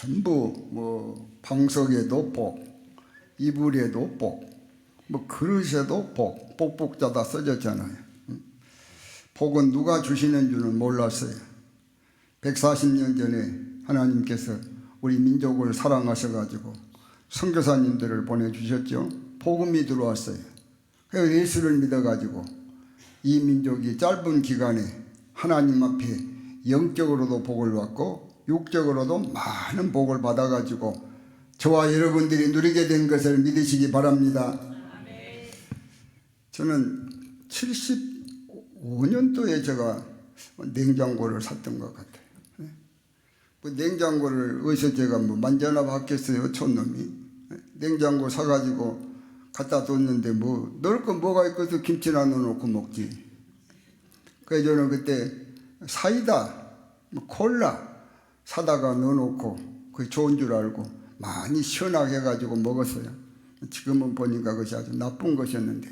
전부 뭐 방석에도 복, 이불에도 복, 뭐 그릇에도 복, 복복자다 써졌잖아요. 복은 누가 주시는 줄은 몰랐어요. 140년 전에 하나님께서 우리 민족을 사랑하셔가지고 선교사님들을 보내주셨죠. 복음이 들어왔어요. 그래서 예수를 믿어가지고 이 민족이 짧은 기간에 하나님 앞에 영적으로도 복을 받고 육적으로도 많은 복을 받아가지고 저와 여러분들이 누리게 된 것을 믿으시기 바랍니다. 저는 75년도에 제가 냉장고를 샀던 것 같아요. 뭐 냉장고를 어디서 제가 뭐 만져나 봤겠어요, 촌놈이. 냉장고 사가지고 갖다 뒀는데 뭐 넣을 건 뭐가 있어서 김치나 넣어놓고 먹지. 그래서 저는 그때 사이다, 뭐 콜라 사다가 넣어놓고 그게 좋은 줄 알고 많이 시원하게 해가지고 먹었어요. 지금은 보니까 그것이 아주 나쁜 것이었는데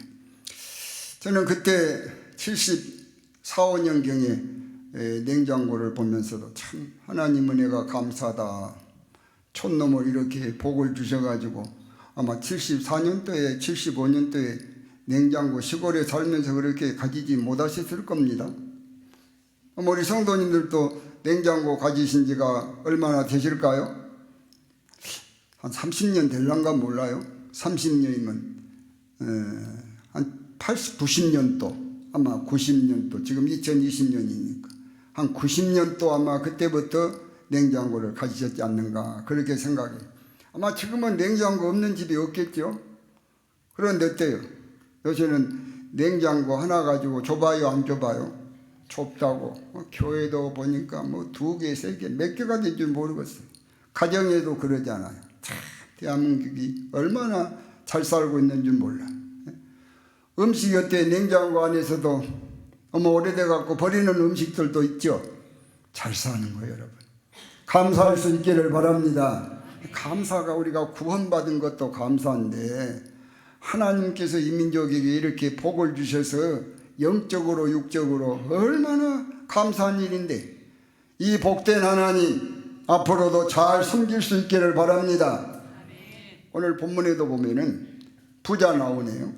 저는 그때 74, 5년경에 냉장고를 보면서도 참 하나님 은혜가 감사하다. 촌놈을 이렇게 복을 주셔가지고 아마 74년도에 75년도에 냉장고 시골에 살면서 그렇게 가지지 못하셨을 겁니다. 우리 성도님들도 냉장고 가지신 지가 얼마나 되실까요? 한 30년 될란가 몰라요. 30년이면 한 80, 90년도 아마 90년도 지금 2020년이니까 한 90년도 아마 그때부터 냉장고를 가지셨지 않는가 그렇게 생각해요. 아마 지금은 냉장고 없는 집이 없겠죠. 그런데 어때요? 요새는 냉장고 하나 가지고 좁아요 안 좁아요? 좁다고. 교회도 보니까 뭐 2개, 3개 몇 개가 된지 모르겠어요. 가정에도 그러잖아요. 참 대한민국이 얼마나 잘 살고 있는 줄 몰라. 음식이 어때? 냉장고 안에서도 오래돼 갖고 버리는 음식들도 있죠. 잘 사는 거예요, 여러분. 감사할 수 있기를 바랍니다. 감사가 우리가 구원받은 것도 감사한데 하나님께서 이 민족에게 이렇게 복을 주셔서 영적으로 육적으로 얼마나 감사한 일인데 이 복된 하나님 앞으로도 잘 섬길 수 있기를 바랍니다. 오늘 본문에도 보면은 부자 나오네요.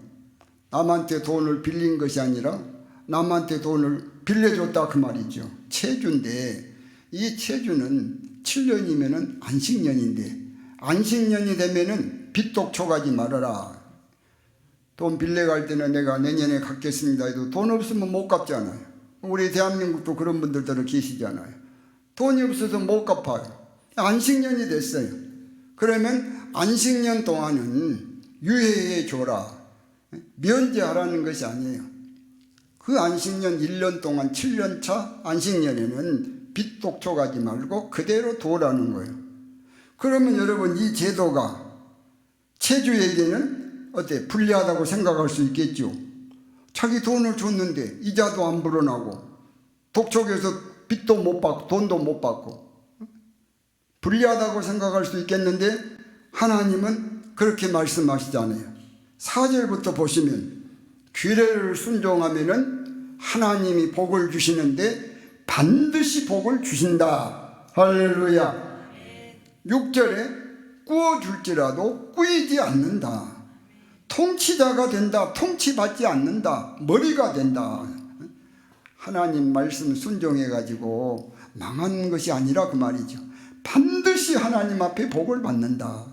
남한테 돈을 빌린 것이 아니라 남한테 돈을 빌려줬다 그 말이죠. 체주인데 이 체주는 7년이면은 안식년인데 안식년이 되면은 빚독촉하지 말아라. 돈 빌려갈 때는 내가 내년에 갚겠습니다 해도 돈 없으면 못 갚잖아요. 우리 대한민국도 그런 분들도 계시잖아요. 돈이 없어서 못 갚아요. 안식년이 됐어요. 그러면 안식년 동안은 유예해 줘라. 면제하라는 것이 아니에요. 그 안식년 1년 동안 7년차 안식년에는 빚 독촉하지 말고 그대로 두라는 거예요. 그러면 여러분 이 제도가 체주에게는 어때? 불리하다고 생각할 수 있겠죠. 자기 돈을 줬는데 이자도 안 불어나고 독촉해서 빚도 못 받고 돈도 못 받고 불리하다고 생각할 수 있겠는데 하나님은 그렇게 말씀하시잖아요. 4절부터 보시면 규례를 순종하면은 하나님이 복을 주시는데 반드시 복을 주신다. 할렐루야. 6절에 꾸어줄지라도 꾸이지 않는다. 통치자가 된다. 통치받지 않는다. 머리가 된다. 하나님 말씀 순종해가지고 망한 것이 아니라 그 말이죠. 반드시 하나님 앞에 복을 받는다.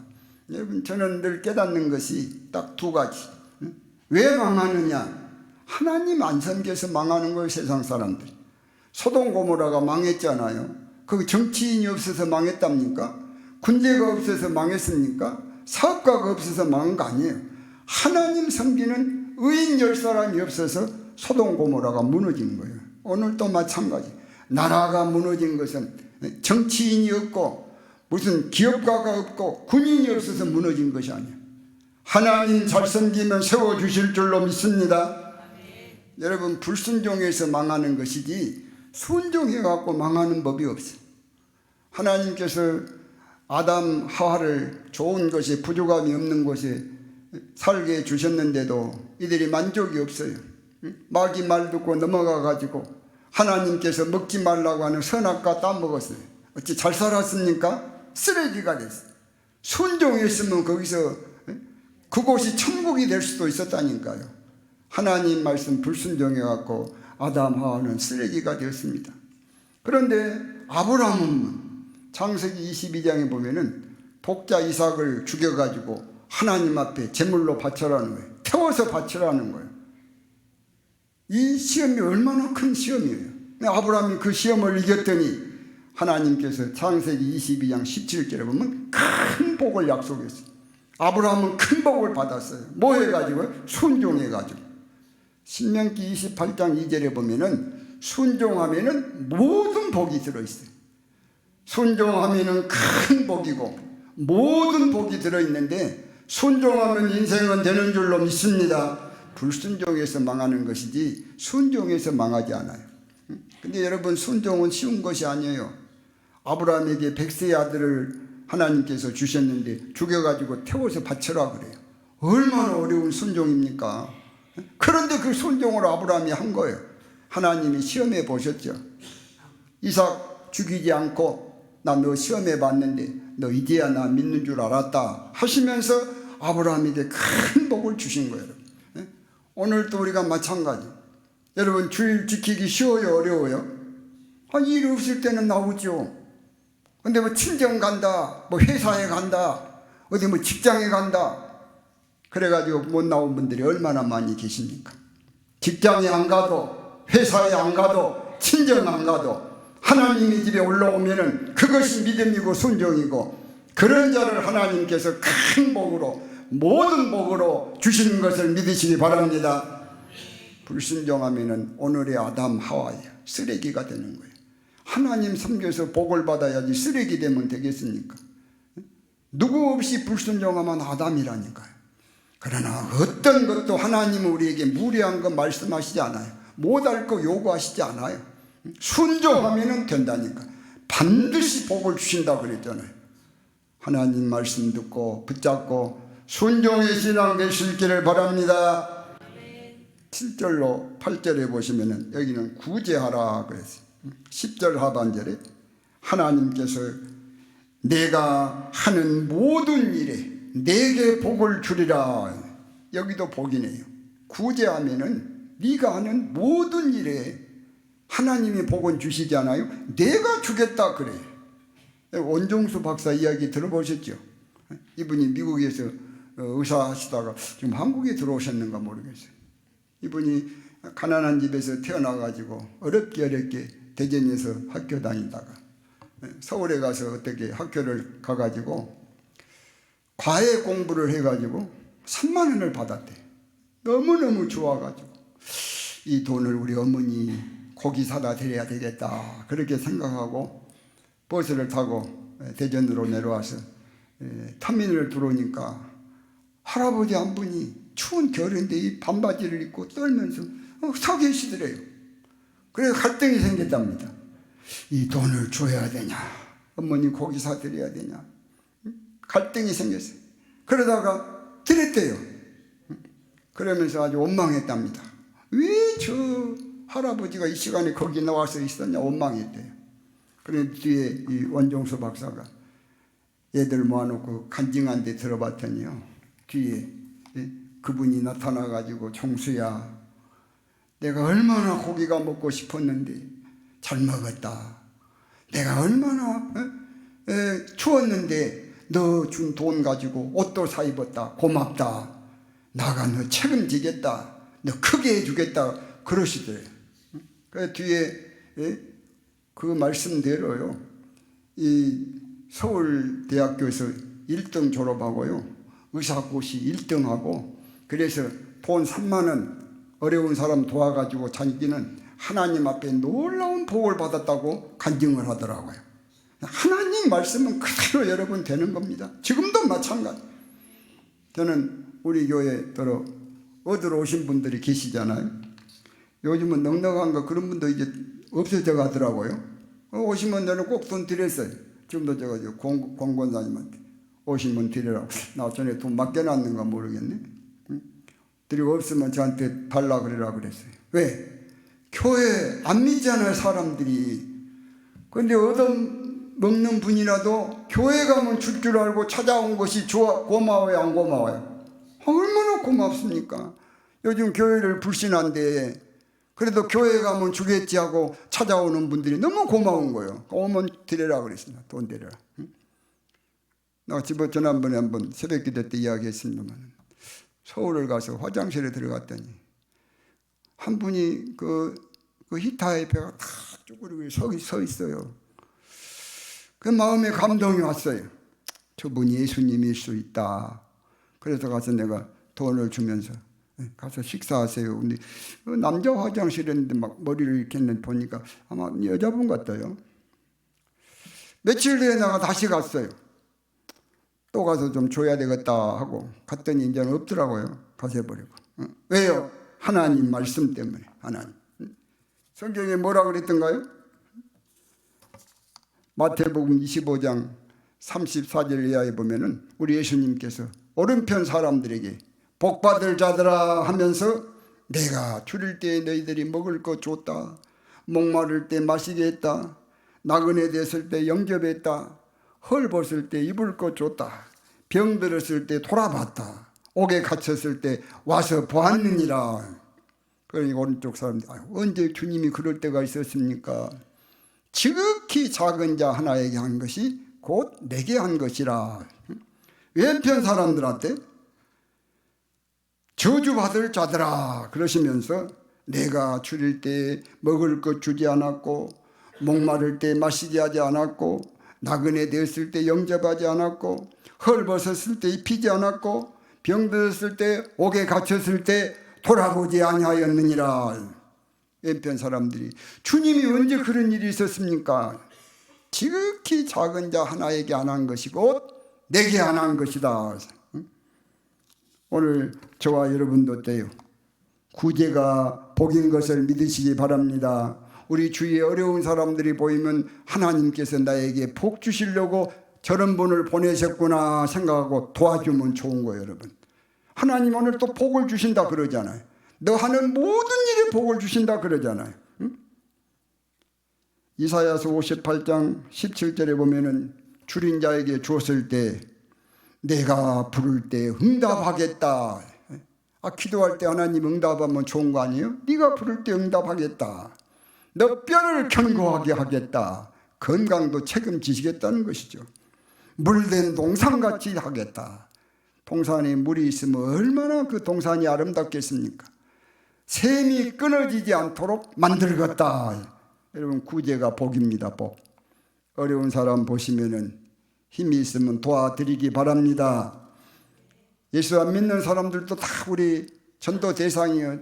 여러분 저는 늘 깨닫는 것이 딱 2가지. 왜 망하느냐? 하나님 안 섬겨서 망하는 거예요. 세상 사람들. 소돔 고모라가 망했잖아요. 그 정치인이 없어서 망했답니까? 군대가 없어서 망했습니까? 사업가가 없어서 망한 거 아니에요. 하나님 섬기는 의인 10사람이 없어서 소돔 고모라가 무너진 거예요. 오늘도 마찬가지. 나라가 무너진 것은 정치인이 없고 무슨 기업가가 없고 군인이 없어서 무너진 것이 아니에요. 하나님 잘 섬기면 세워주실 줄로 믿습니다. 여러분 불순종해서 망하는 것이지 순종해갖고 망하는 법이 없어요. 하나님께서 아담 하와를 좋은 곳에 부족함이 없는 곳에 살게 주셨는데도 이들이 만족이 없어요. 마귀 말 듣고 넘어가가지고 하나님께서 먹지 말라고 하는 선악과 따먹었어요. 어찌 잘 살았습니까? 쓰레기가 됐어요. 순종했으면 거기서 그곳이 천국이 될 수도 있었다니까요. 하나님 말씀 불순종해갖고 아담 하와는 쓰레기가 되었습니다. 그런데 아브라함은 창세기 22장에 보면은 독자 이삭을 죽여가지고 하나님 앞에 제물로 바쳐라는 거예요. 태워서 바쳐라는 거예요. 이 시험이 얼마나 큰 시험이에요. 아브라함이 그 시험을 이겼더니 하나님께서 창세기 22장 17절에 보면 큰 복을 약속했어요. 아브라함은 큰 복을 받았어요. 뭐 해가지고? 순종해가지고. 신명기 28장 2절에 보면은 순종하면은 모든 복이 들어있어요. 순종하면은 큰 복이고 모든 복이 들어있는데 순종하면 인생은 되는 줄로 믿습니다. 불순종해서 망하는 것이지 순종해서 망하지 않아요. 근데 여러분, 순종은 쉬운 것이 아니에요. 아브라함에게 100세의 아들을 하나님께서 주셨는데 죽여가지고 태워서 바쳐라 그래요. 얼마나 어려운 순종입니까? 그런데 그 순종을 아브라함이 한 거예요. 하나님이 시험해 보셨죠. 이삭 죽이지 않고 나 너 시험해 봤는데 너 이제야 나 믿는 줄 알았다 하시면서 아브라함에게 큰 복을 주신 거예요. 오늘도 우리가 마찬가지. 여러분, 주일 지키기 쉬워요, 어려워요? 일 없을 때는 나오죠. 근데 뭐 친정 간다, 뭐 회사에 간다, 어디 뭐 직장에 간다, 그래가지고 못 나온 분들이 얼마나 많이 계십니까? 직장에 안 가도, 회사에 안 가도, 친정 안 가도 하나님의 집에 올라오면은 그것이 믿음이고 순종이고, 그런 자를 하나님께서 큰 복으로, 모든 복으로 주시는 것을 믿으시기 바랍니다. 불순종하면은 오늘의 아담 하와예요. 쓰레기가 되는 거예요. 하나님 섬겨서 복을 받아야지 쓰레기 되면 되겠습니까? 누구 없이 불순종하면 아담이라니까요. 그러나 어떤 것도 하나님은 우리에게 무리한 거 말씀하시지 않아요. 못할 거 요구하시지 않아요. 순종하면 된다니까. 반드시 복을 주신다 그랬잖아요. 하나님 말씀 듣고 붙잡고 순종의 신앙 되시기를 바랍니다. 7절로 8절에 보시면은 여기는 구제하라 그랬어요. 10절 하반절에 하나님께서 내가 하는 모든 일에 내게 복을 주리라. 여기도 복이네요. 구제하면은 네가 하는 모든 일에 하나님이 복은 주시잖아요. 내가 주겠다 그래요. 원종수 박사 이야기 들어보셨죠? 이분이 미국에서 의사 하시다가 지금 한국에 들어오셨는가 모르겠어요. 이분이 가난한 집에서 태어나가지고 어렵게 대전에서 학교 다니다가 서울에 가서 어떻게 학교를 가가지고 과외 공부를 해가지고 3만 원을 받았대. 너무너무 좋아가지고 이 돈을 우리 어머니 고기 사다 드려야 되겠다 그렇게 생각하고 버스를 타고 대전으로 내려와서 터미널을 들어오니까 할아버지 한 분이 추운 겨울인데 이 반바지를 입고 떨면서 서 계시더래요. 그래서 갈등이 생겼답니다. 이 돈을 줘야 되냐, 어머니 고기 사드려야 되냐, 갈등이 생겼어요. 그러다가 드렸대요. 그러면서 아주 원망했답니다. 왜 저 할아버지가 이 시간에 거기 나와서 있었냐 원망했대요. 그런데 뒤에 이 원종수 박사가 애들 모아놓고 간증한 데 들어봤더니요, 뒤에 그분이 나타나가지고 종수야, 내가 얼마나 고기가 먹고 싶었는데 잘 먹었다. 내가 얼마나 추웠는데 너 준 돈 가지고 옷도 사 입었다. 고맙다. 나가 너 책임지겠다. 너 크게 해주겠다. 그러시더래요. 그 뒤에 그 말씀대로요, 이 서울대학교에서 1등 졸업하고요, 의사고시 1등하고, 그래서 돈 3만 원 어려운 사람 도와가지고 자기는 하나님 앞에 놀라운 복을 받았다고 간증을 하더라고요. 하나님 말씀은 그대로 여러분 되는 겁니다. 지금도 마찬가지. 저는 우리 교회에 얻으러 오신 분들이 계시잖아요. 요즘은 넉넉한 거 그런 분도 이제 없어져 가더라고요. 오시면 저는 꼭 돈 드렸어요. 지금도 제가 공권사님한테 오시면 드리라고. 나 전에 돈 맡겨놨는가 모르겠네. 드리고 없으면 저한테 달라 그러라 그랬어요. 왜? 교회 안 믿잖아요, 사람들이. 그런데 얻어먹는 분이라도 교회 가면 줄 알고 찾아온 것이 고마워요, 안 고마워요? 얼마나 고맙습니까? 요즘 교회를 불신한데 그래도 교회 가면 주겠지 하고 찾아오는 분들이 너무 고마운 거예요. 오면 드려라 그랬습니다. 돈 드려라. 나 집에 지난번에 한번 새벽 기도 때 이야기했습니다만 서울을 가서 화장실에 들어갔더니 한 분이 그 히타의 배가 탁 쭈그리고 서 있어요. 그 마음에 감동이 왔어요. 저분이 예수님일 수 있다. 그래서 가서 내가 돈을 주면서 가서 식사하세요. 근데 남자 화장실이었는데 막 머리를 이렇게 했는데 보니까 아마 여자분 같아요. 며칠 뒤에 내가 다시 갔어요. 또 가서 좀 줘야 되겠다 하고 갔더니 이제는 없더라고요. 가셔버리고. 왜요? 하나님 말씀 때문에. 하나님. 성경에 뭐라 그랬던가요? 마태복음 25장 34절 이하에 보면은 우리 예수님께서 오른편 사람들에게 복받을 자들아 하면서 내가 줄일 때 너희들이 먹을 것 줬다. 목마를 때 마시게 했다. 나그네 됐을 때 영접했다. 헐 벗을 때 입을 것 줬다. 병 들었을 때 돌아봤다. 옥에 갇혔을 때 와서 보았느니라. 그러니까 오른쪽 사람들 언제 주님이 그럴 때가 있었습니까? 지극히 작은 자 하나에게 한 것이 곧 내게 한 것이라. 왼편 사람들한테 저주받을 자들아 그러시면서 내가 줄일 때 먹을 것 주지 않았고 목마를 때 마시게 하지 않았고 나그네 되었을 때 영접하지 않았고 헐 벗었을 때 입히지 않았고 병 들었을 때 옥에 갇혔을 때 돌아보지 아니하였느니라. 왼편 사람들이 주님이 언제 그런 일이 있었습니까? 지극히 작은 자 하나에게 안 한 것이고 내게 안 한 것이다. 오늘 저와 여러분도 어때요? 구제가 복인 것을 믿으시기 바랍니다. 우리 주위에 어려운 사람들이 보이면 하나님께서 나에게 복 주시려고 저런 분을 보내셨구나 생각하고 도와주면 좋은 거예요, 여러분. 하나님 오늘 또 복을 주신다 그러잖아요. 너 하는 모든 일에 복을 주신다 그러잖아요. 이사야서 58장 17절에 보면은 줄인 자에게 주었을 때 내가 부를 때 응답하겠다. 기도할 때 하나님 응답하면 좋은 거 아니에요? 네가 부를 때 응답하겠다. 너 뼈를 견고하게 하겠다. 건강도 책임지시겠다는 것이죠. 물된 동산같이 하겠다. 동산에 물이 있으면 얼마나 그 동산이 아름답겠습니까? 샘이 끊어지지 않도록 만들겠다. 여러분 구제가 복입니다. 복. 어려운 사람 보시면은 힘이 있으면 도와드리기 바랍니다. 예수 안 믿는 사람들도 다 우리 전도 대상이에요.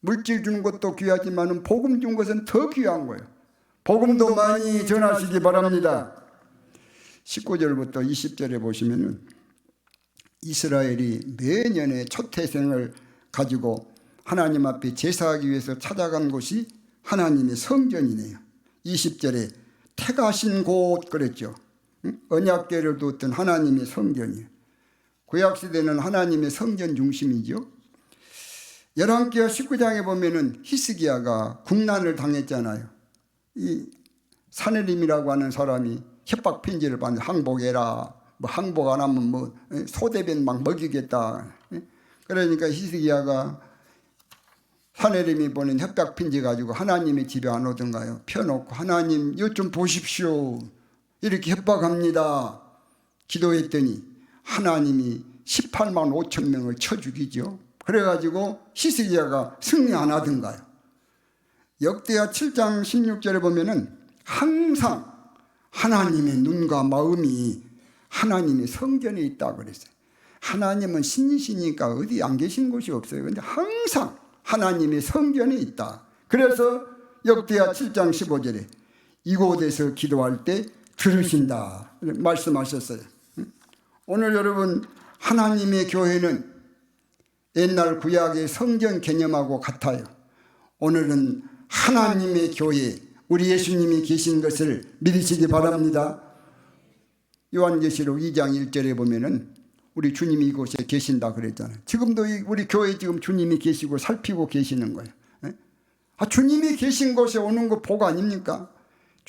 물질 주는 것도 귀하지만 복음 준 것은 더 귀한 거예요. 복음도 많이 전하시기 바랍니다. 19절부터 20절에 보시면은 이스라엘이 매년의 첫 태생을 가지고 하나님 앞에 제사하기 위해서 찾아간 곳이 하나님의 성전이네요. 20절에 택하신 곳 그랬죠. 언약궤를 두었던 하나님의 성전이에요. 구약시대는 하나님의 성전 중심이죠. 열왕기하 19장에 보면은 히스기야가 국난을 당했잖아요. 이 사느림이라고 하는 사람이 협박 편지를 받는 항복해라. 뭐 항복 안 하면 뭐 소대변 막 먹이겠다. 그러니까 히스기야가 사느림이 보낸 협박 편지 가지고 하나님의 집에 안 오던가요? 펴놓고 하나님 이것 좀 보십시오. 이렇게 협박합니다. 기도했더니 하나님이 18만 5천 명을 쳐 죽이죠. 그래가지고 히스기야가 승리 안 하던가요? 역대하 7장 16절에 보면은 항상 하나님의 눈과 마음이 하나님의 성전에 있다 그랬어요. 하나님은 신이시니까 어디 안 계신 곳이 없어요. 그런데 항상 하나님의 성전에 있다. 그래서 역대하 7장 15절에 이곳에서 기도할 때 들으신다 말씀하셨어요. 오늘 여러분 하나님의 교회는 옛날 구약의 성전 개념하고 같아요. 오늘은 하나님의 교회, 우리 예수님이 계신 것을 믿으시기 바랍니다. 요한계시록 2장 1절에 보면은 우리 주님이 이곳에 계신다 그랬잖아요. 지금도 우리 교회에 지금 주님이 계시고 살피고 계시는 거예요. 주님이 계신 곳에 오는 거 복 아닙니까?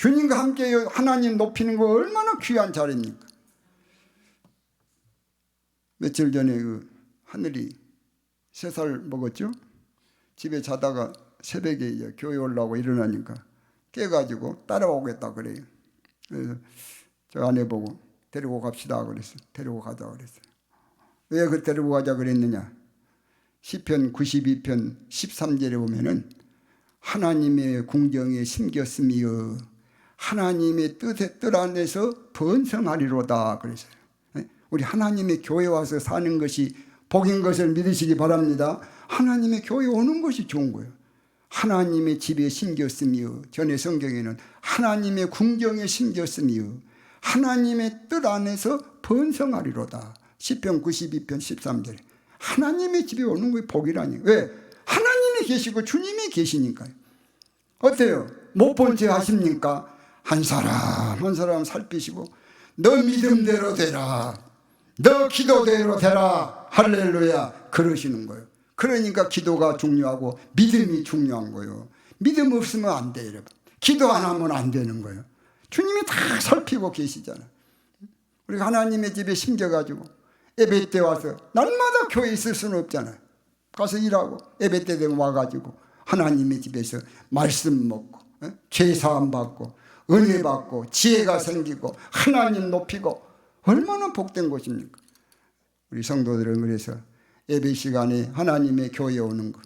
주님과 함께 하나님 높이는 거 얼마나 귀한 자리입니까? 며칠 전에 그 하늘이 3살 먹었죠? 집에 자다가 새벽에 이제 교회 올라오고 일어나니까 깨가지고 따라오겠다 그래요. 그래서 저 아내 보고 데리고 갑시다 그랬어요. 데리고 가자 그랬어요. 왜 그 데리고 가자 그랬느냐? 시편 92편 13절에 보면은 하나님의 궁정에 심겼으며 하나님의 뜻 안에서 번성하리로다 그랬어요. 우리 하나님의 교회 와서 사는 것이 복인 것을 믿으시기 바랍니다. 하나님의 교회 오는 것이 좋은 거예요. 하나님의 집에 심겼으며, 전에 성경에는 하나님의 궁정에 심겼으며 하나님의 뜻 안에서 번성하리로다. 시편 92편 13절에 하나님의 집에 오는 것이 복이라니. 왜? 하나님이 계시고 주님이 계시니까요. 어때요? 못 본 채 하십니까? 한 사람 한 사람 살피시고 너 믿음대로 되라, 너 기도대로 되라, 할렐루야 그러시는 거예요. 그러니까 기도가 중요하고 믿음이 중요한 거예요. 믿음 없으면 안 돼요, 여러분. 기도 안 하면 안 되는 거예요. 주님이 다 살피고 계시잖아요. 우리가 하나님의 집에 심겨가지고 예배 때 와서 날마다 교회에 있을 수는 없잖아요. 가서 일하고 예배 때 되면 와가지고 하나님의 집에서 말씀 먹고 죄사함 받고 은혜 받고 지혜가 생기고 하나님 높이고 얼마나 복된 것입니까? 우리 성도들은 그래서 예배 시간에 하나님의 교회에 오는 것.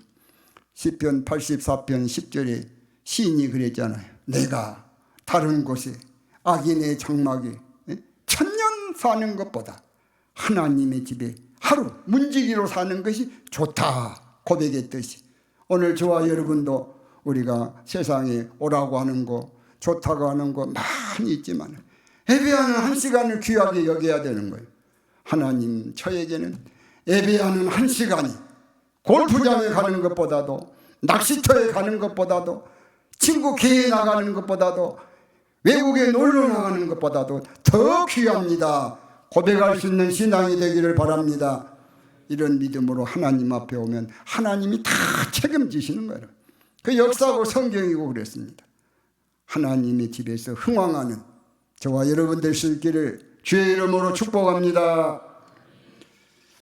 시편 84편 10절에 시인이 그랬잖아요. 내가 다른 곳에 악인의 장막에 천년 사는 것보다 하나님의 집에 하루 문지기로 사는 것이 좋다 고백했듯이 오늘 저와 여러분도 우리가 세상에 오라고 하는 거 좋다고 하는 거 많이 있지만 예배하는 한 시간을 귀하게 여겨야 되는 거예요. 하나님 저에게는 예배하는 한 시간이 골프장에 가는 것보다도 낚시터에 가는 것보다도 친구 교회에 나가는 것보다도 외국에 놀러 나가는 것보다도 더 귀합니다. 고백할 수 있는 신앙이 되기를 바랍니다. 이런 믿음으로 하나님 앞에 오면 하나님이 다 책임지시는 거예요. 그 역사고 성경이고 그랬습니다. 하나님의 집에서 흥왕하는 저와 여러분 될 수 있기를 주의 이름으로 축복합니다.